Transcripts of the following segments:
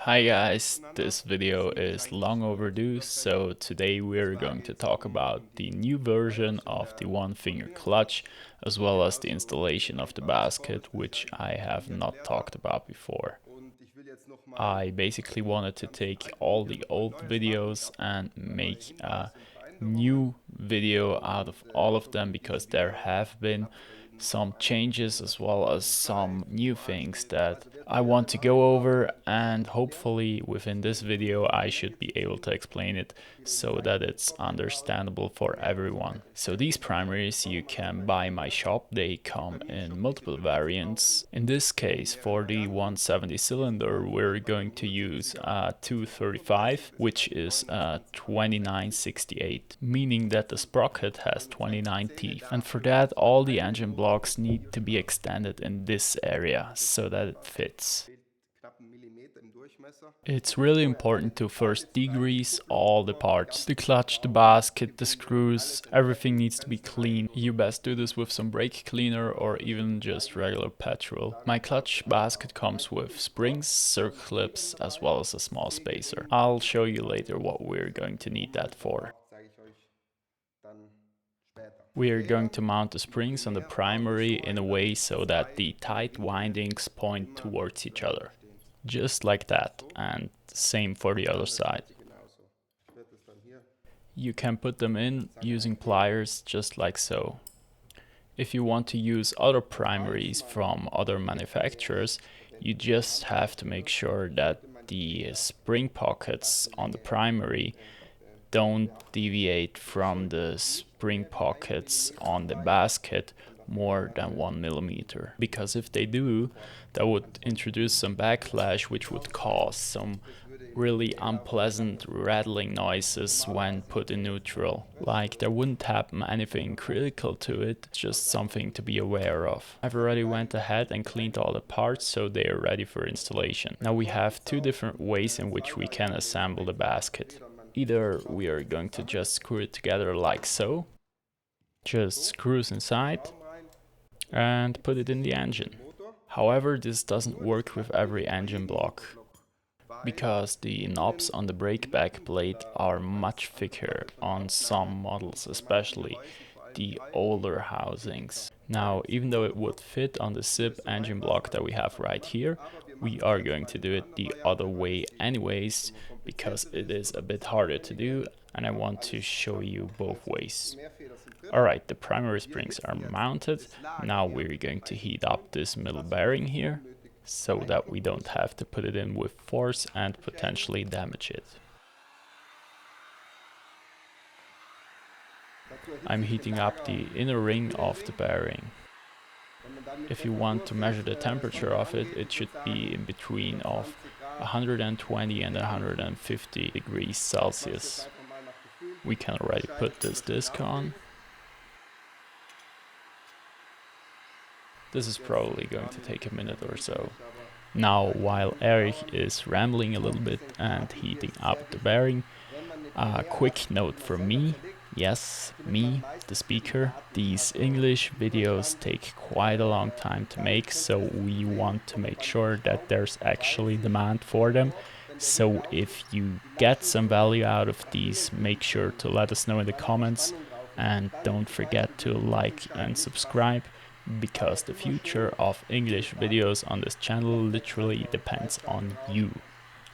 Hi guys, this video is long overdue, so today we're going to talk about the new version of the One Finger Clutch, as well as the installation of the basket, which I have not talked about before. I basically wanted to take all the old videos and make a new video out of all of them because there have been some changes as well as some new things that I want to go over, and hopefully within this video I should be able to explain it so that it's understandable for everyone. So these primaries you can buy in my shop. They come in multiple variants. In this case, for the 170 cylinder we're going to use a 235, which is a 2968, meaning that the sprocket has 29 teeth, and for that all the engine blocks need to be extended in this area so that it fits. It's really important to first degrease all the parts. The clutch, the basket, the screws, everything needs to be clean. You best do this with some brake cleaner or even just regular petrol. My clutch basket comes with springs, circle clips, as well as a small spacer. I'll show you later what we're going to need that for. We are going to mount the springs on the primary in a way so that the tight windings point towards each other. Just like that, and same for the other side. You can put them in using pliers just like so. If you want to use other primaries from other manufacturers, you just have to make sure that the spring pockets on the primary don't deviate from the spring pockets on the basket more than 1 millimeter, because if they do, that would introduce some backlash, which would cause some really unpleasant rattling noises when put in neutral. Like, there wouldn't happen anything critical to it, just something to be aware of. I've already went ahead and cleaned all the parts so they are ready for installation. Now we have two different ways in which we can assemble the basket. Either we are going to just screw it together like so, just screws inside, and put it in the engine. However, this doesn't work with every engine block, because the knobs on the brake back plate are much thicker on some models, especially the older housings. Now, even though it would fit on the SIP engine block that we have right here, we are going to do it the other way anyways, because it is a bit harder to do and I want to show you both ways. Alright, the primary springs are mounted. Now we're going to heat up this middle bearing here so that we don't have to put it in with force and potentially damage it. I'm heating up the inner ring of the bearing. If you want to measure the temperature of it, it should be in between of 120 and 150 degrees Celsius. We can already put this disc on. This is probably going to take a minute or so. Now, while Erich is rambling a little bit and heating up the bearing, a quick note from me. Yes, me, the speaker. These English videos take quite a long time to make, so we want to make sure that there's actually demand for them. So if you get some value out of these, make sure to let us know in the comments, and don't forget to like and subscribe, because the future of English videos on this channel literally depends on you.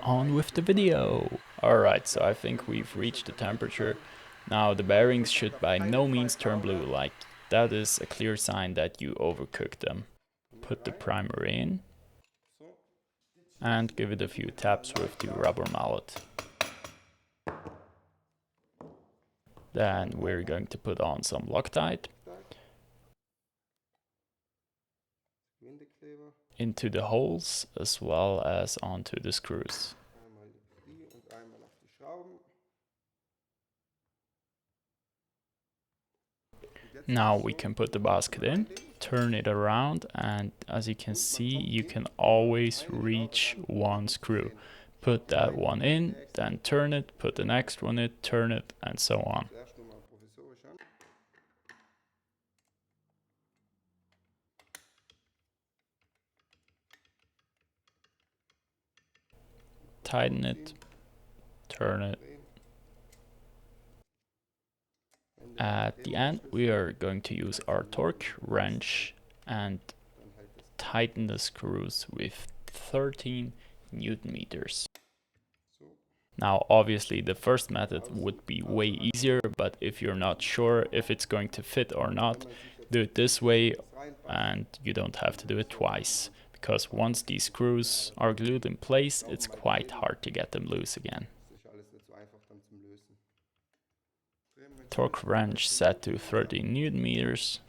On with the video! Alright, so I think we've reached the temperature. Now the bearings should by no means turn blue, like that is a clear sign that you overcooked them. Put the primer in and give it a few taps with the rubber mallet. Then we're going to put on some Loctite into the holes as well as onto the screws. Now we can put the basket in, turn it around, and as you can see, you can always reach one screw. Put that one in, then turn it, put the next one in, turn it, and so on. tighten it, turn it. At the end, we are going to use our torque wrench and tighten the screws with 13 Newton meters. Now, obviously, the first method would be way easier, but if you're not sure if it's going to fit or not, do it this way and you don't have to do it twice. Because once these screws are glued in place, it's quite hard to get them loose again. Torque wrench set to 13 Newton meters.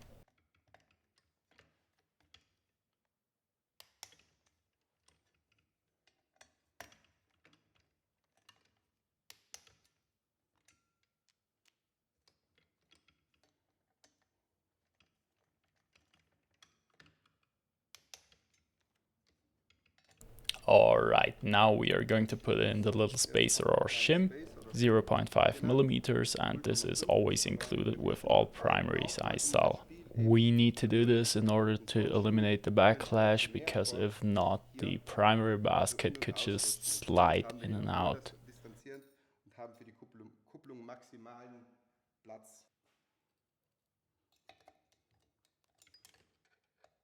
Alright, now we are going to put in the little spacer or shim, 0.5 millimeters, and this is always included with all primaries I sell. We need to do this in order to eliminate the backlash, because if not, the primary basket could just slide in and out.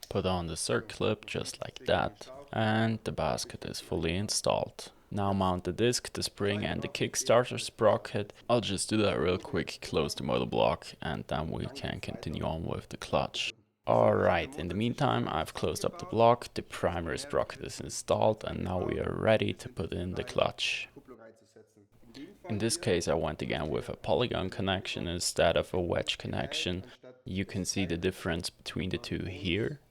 Put on the circlip just like that, and the basket is fully installed. Now mount the disc, the spring and the Kickstarter sprocket. I'll just do that real quick, close the motor block, and then we can continue on with the clutch. Alright, in the meantime I've closed up the block, the primary sprocket is installed, and now we are ready to put in the clutch. In this case I went again with a polygon connection instead of a wedge connection. You can see the difference between the two here.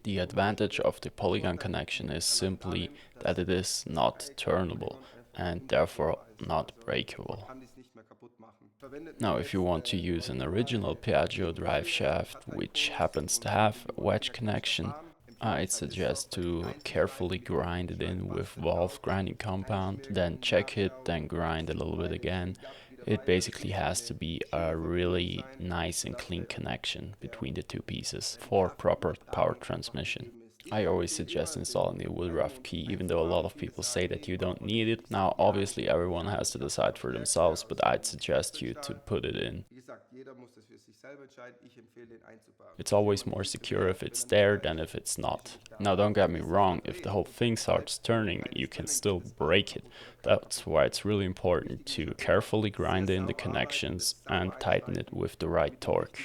The advantage of the polygon connection is simply that it is not turnable and therefore not breakable. Now if you want to use an original Piaggio drive shaft which happens to have a wedge connection, I'd suggest to carefully grind it in with valve grinding compound, then check it, then grind a little bit again. It basically has to be a really nice and clean connection between the two pieces for proper power transmission. I always suggest installing the wood rough key, even though a lot of people say that you don't need it. Now obviously everyone has to decide for themselves, but I'd suggest you to put it in. It's always more secure if it's there than if it's not. Now don't get me wrong, if the whole thing starts turning, you can still break it. That's why it's really important to carefully grind in the connections and tighten it with the right torque.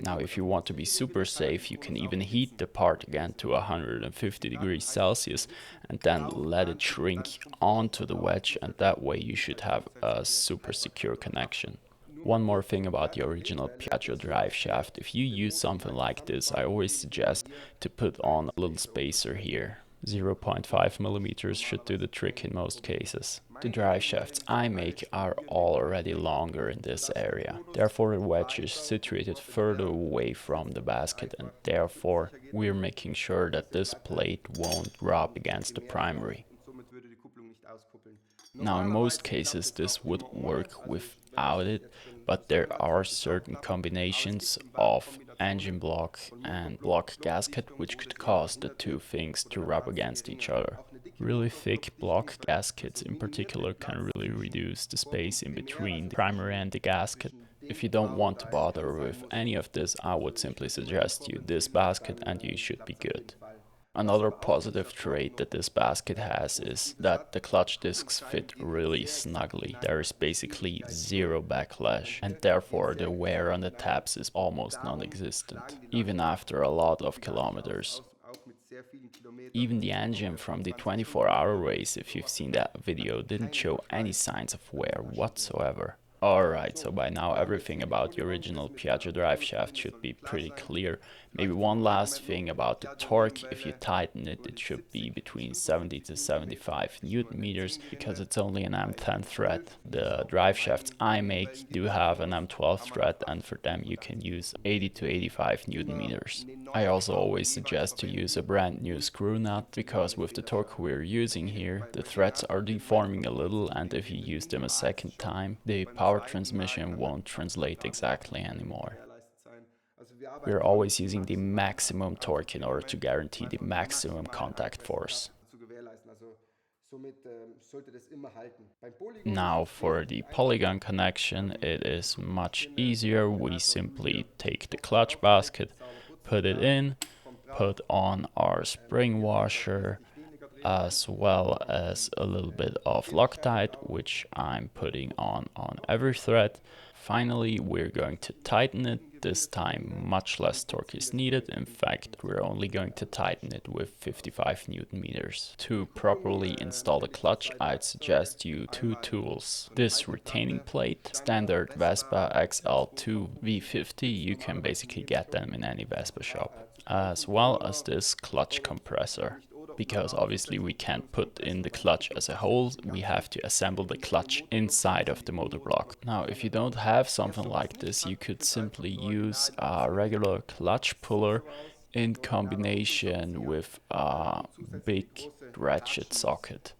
Now if you want to be super safe, you can even heat the part again to 150 degrees Celsius and then let it shrink onto the wedge, and that way you should have a super secure connection. One more thing about the original Piaggio drive shaft: if you use something like this, I always suggest to put on a little spacer here. 0.5 millimeters should do the trick in most cases. The drive shafts I make are already longer in this area. Therefore the wedge is situated further away from the basket, and therefore we're making sure that this plate won't rub against the primary. Now in most cases this would work without it, but there are certain combinations of engine block and block gasket which could cause the two things to rub against each other. Really thick block gaskets in particular can really reduce the space in between the primary and the gasket. If you don't want to bother with any of this, I would simply suggest you this basket and you should be good. Another positive trait that this basket has is that the clutch discs fit really snugly. There is basically zero backlash, and therefore the wear on the tabs is almost non-existent, even after a lot of kilometers. Even the engine from the 24-hour race, if you've seen that video, didn't show any signs of wear whatsoever. Alright, so by now everything about the original Piaggio drive shaft should be pretty clear. Maybe one last thing about the torque: if you tighten it, it should be between 70 to 75 Newton meters, because it's only an M10 thread. The drive shafts I make do have an M12 thread, and for them you can use 80 to 85 Newton meters. I also always suggest to use a brand new screw nut, because with the torque we're using here, the threads are deforming a little, and if you use them a second time, the power transmission won't translate exactly anymore. We're always using the maximum torque in order to guarantee the maximum contact force. Now for the polygon connection, it is much easier. We simply take the clutch basket, put it in, put on our spring washer, as well as a little bit of Loctite, which I'm putting on every thread. Finally, we're going to tighten it. This time much less torque is needed. In fact, we're only going to tighten it with 55 Newton meters. To properly install the clutch, I'd suggest you two tools. This retaining plate, standard Vespa XL2 V50, you can basically get them in any Vespa shop, as well as this clutch compressor. Because obviously we can't put in the clutch as a whole, we have to assemble the clutch inside of the motor block. Now, if you don't have something like this, you could simply use a regular clutch puller in combination with a big ratchet socket.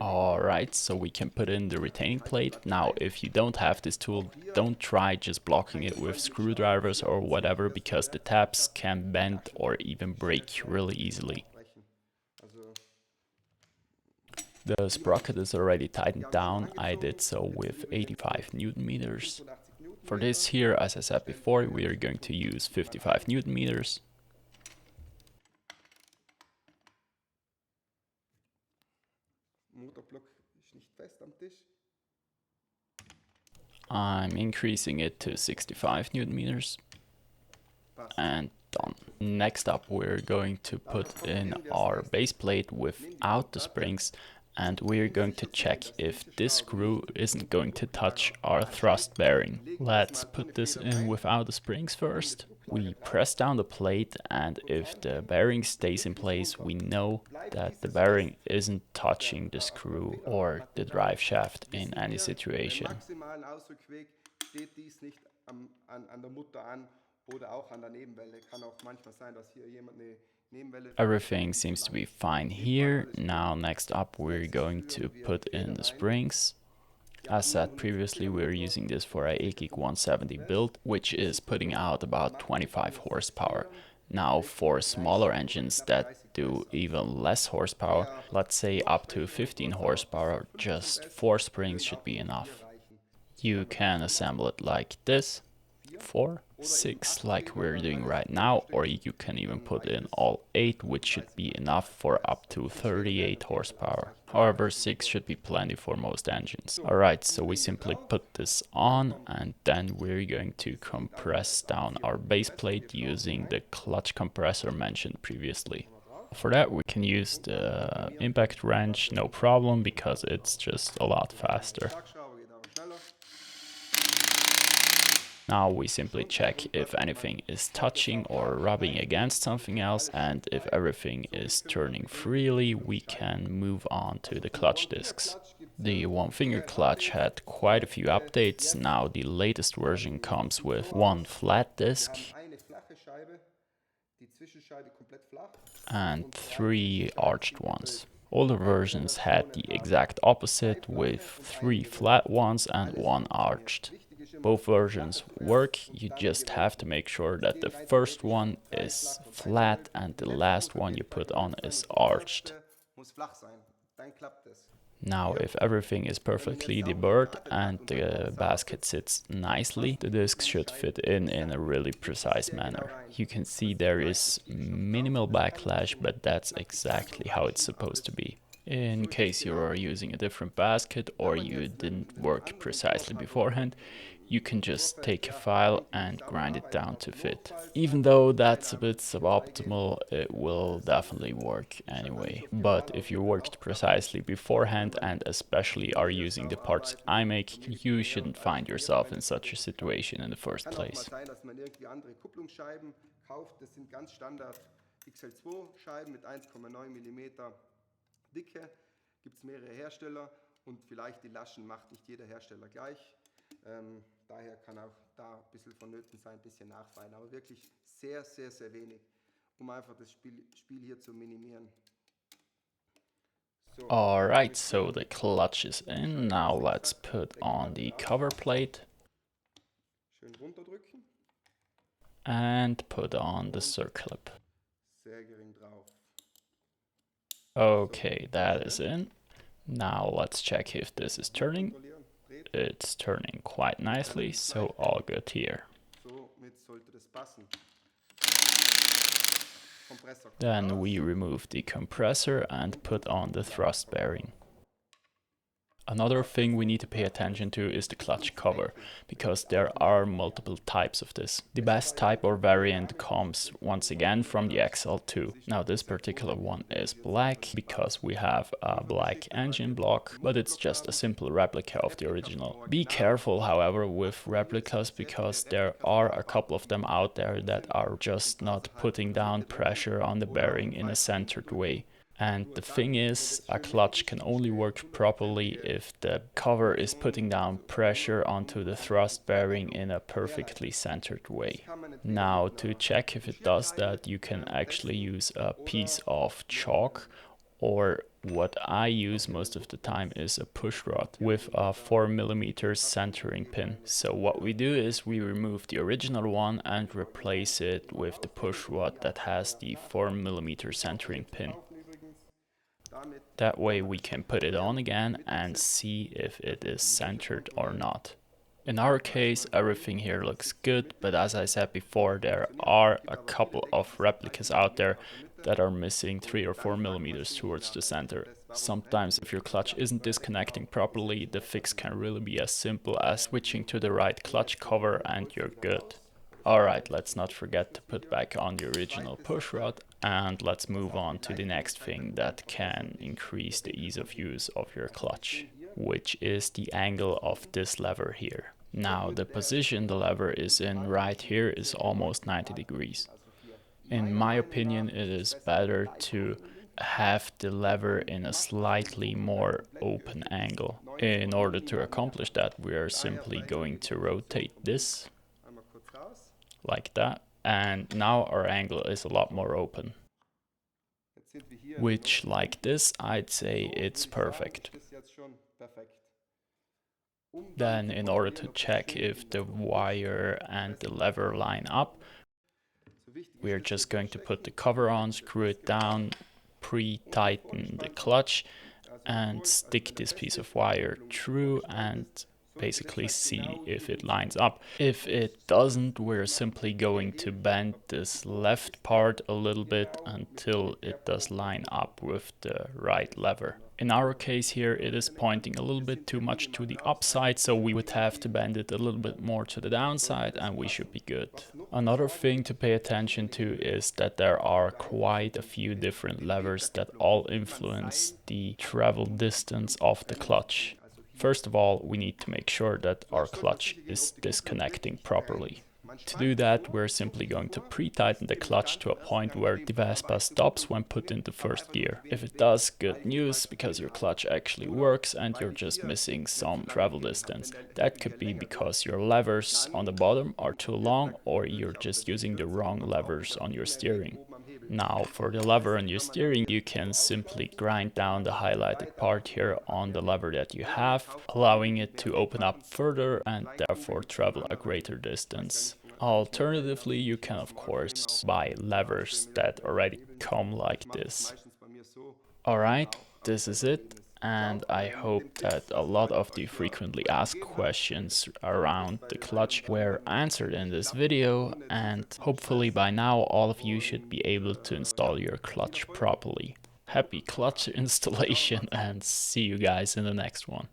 Alright, so we can put in the retaining plate. Now, if you don't have this tool, don't try just blocking it with screwdrivers or whatever, because the tabs can bend or even break really easily. The sprocket is already tightened down. I did so with 85 Newton meters. For this here, as I said before, we are going to use 55 Newton meters. I'm increasing it to 65 Newton meters. And done. Next up, we're going to put in our base plate without the springs, and we're going to check if this screw isn't going to touch our thrust bearing. Let's put this in without the springs first. We press down the plate, and if the bearing stays in place, we know that the bearing isn't touching the screw or the drive shaft in any situation. Everything seems to be fine here. Now next up we're going to put in the springs. As said previously, we're using this for a EGIG 170 build, which is putting out about 25 horsepower. Now for smaller engines that do even less horsepower, let's say up to 15 horsepower, just 4 springs should be enough. You can assemble it like this. 4, 6 like we're doing right now, or you can even put in all 8, which should be enough for up to 38 horsepower. However, 6 should be plenty for most engines. Alright, so we simply put this on, and then we're going to compress down our base plate using the clutch compressor mentioned previously. For that we can use the impact wrench, no problem, because it's just a lot faster. Now we simply check if anything is touching or rubbing against something else, and if everything is turning freely, we can move on to the clutch discs. The One Finger Clutch had quite a few updates. Now the latest version comes with one flat disc and 3 arched ones. Older versions had the exact opposite, with 3 flat ones and 1 arched. Both versions work, you just have to make sure that the first one is flat and the last one you put on is arched. Now, if everything is perfectly deburred and the basket sits nicely, the discs should fit in a really precise manner. You can see there is minimal backlash, but that's exactly how it's supposed to be. In case you are using a different basket or you didn't work precisely beforehand, you can just take a file and grind it down to fit. Even though that's a bit suboptimal, it will definitely work anyway. But if you worked precisely beforehand and especially are using the parts I make, you shouldn't find yourself in such a situation in the first place. Dicke, gibt es mehrere Hersteller und vielleicht die Laschen macht nicht jeder Hersteller gleich. Daher kann auch da ein bisschen vonnöten sein, ein bisschen nachfeilen, aber wirklich sehr, sehr, sehr wenig, einfach das Spiel hier zu minimieren. Alright, so the clutch is in. Now let's put on the cover plate. and put on the circlip. Okay, that is in. Now let's check if this is turning. It's turning quite nicely, so all good here. Then we remove the compressor and put on the thrust bearing. Another thing we need to pay attention to is the clutch cover, because there are multiple types of this. The best type or variant comes once again from the XL2. Now this particular one is black because we have a black engine block, but it's just a simple replica of the original. Be careful, however, with replicas, because there are a couple of them out there that are just not putting down pressure on the bearing in a centered way. And the thing is, a clutch can only work properly if the cover is putting down pressure onto the thrust bearing in a perfectly centered way. Now, to check if it does that, you can actually use a piece of chalk, or what I use most of the time is a push rod with a 4mm centering pin. So what we do is we remove the original one and replace it with the push rod that has the 4mm centering pin. That way we can put it on again and see if it is centered or not. In our case, everything here looks good, but as I said before, there are a couple of replicas out there that are missing 3 or 4mm towards the center. Sometimes if your clutch isn't disconnecting properly, the fix can really be as simple as switching to the right clutch cover and you're good. Alright, let's not forget to put back on the original push rod, and let's move on to the next thing that can increase the ease of use of your clutch, which is the angle of this lever here. Now, the position the lever is in right here is almost 90 degrees. In my opinion, it is better to have the lever in a slightly more open angle. In order to accomplish that, we are simply going to rotate this like that, and now our angle is a lot more open, which, like this, I'd say it's perfect. Then, in order to check if the wire and the lever line up, we're just going to put the cover on, screw it down, pre-tighten the clutch, and stick this piece of wire through and basically see if it lines up. If it doesn't, we're simply going to bend this left part a little bit until it does line up with the right lever. In our case here, it is pointing a little bit too much to the upside, so we would have to bend it a little bit more to the downside and we should be good. Another thing to pay attention to is that there are quite a few different levers that all influence the travel distance of the clutch. First of all, we need to make sure that our clutch is disconnecting properly. To do that, we're simply going to pre-tighten the clutch to a point where the Vespa stops when put into first gear. If it does, good news, because your clutch actually works and you're just missing some travel distance. That could be because your levers on the bottom are too long, or you're just using the wrong levers on your steering. Now, for the lever on your steering, you can simply grind down the highlighted part here on the lever that you have, allowing it to open up further and therefore travel a greater distance. Alternatively, you can of course buy levers that already come like this. Alright, this is it, and I hope that a lot of the frequently asked questions around the clutch were answered in this video, and hopefully by now all of you should be able to install your clutch properly. Happy clutch installation, and see you guys in the next one.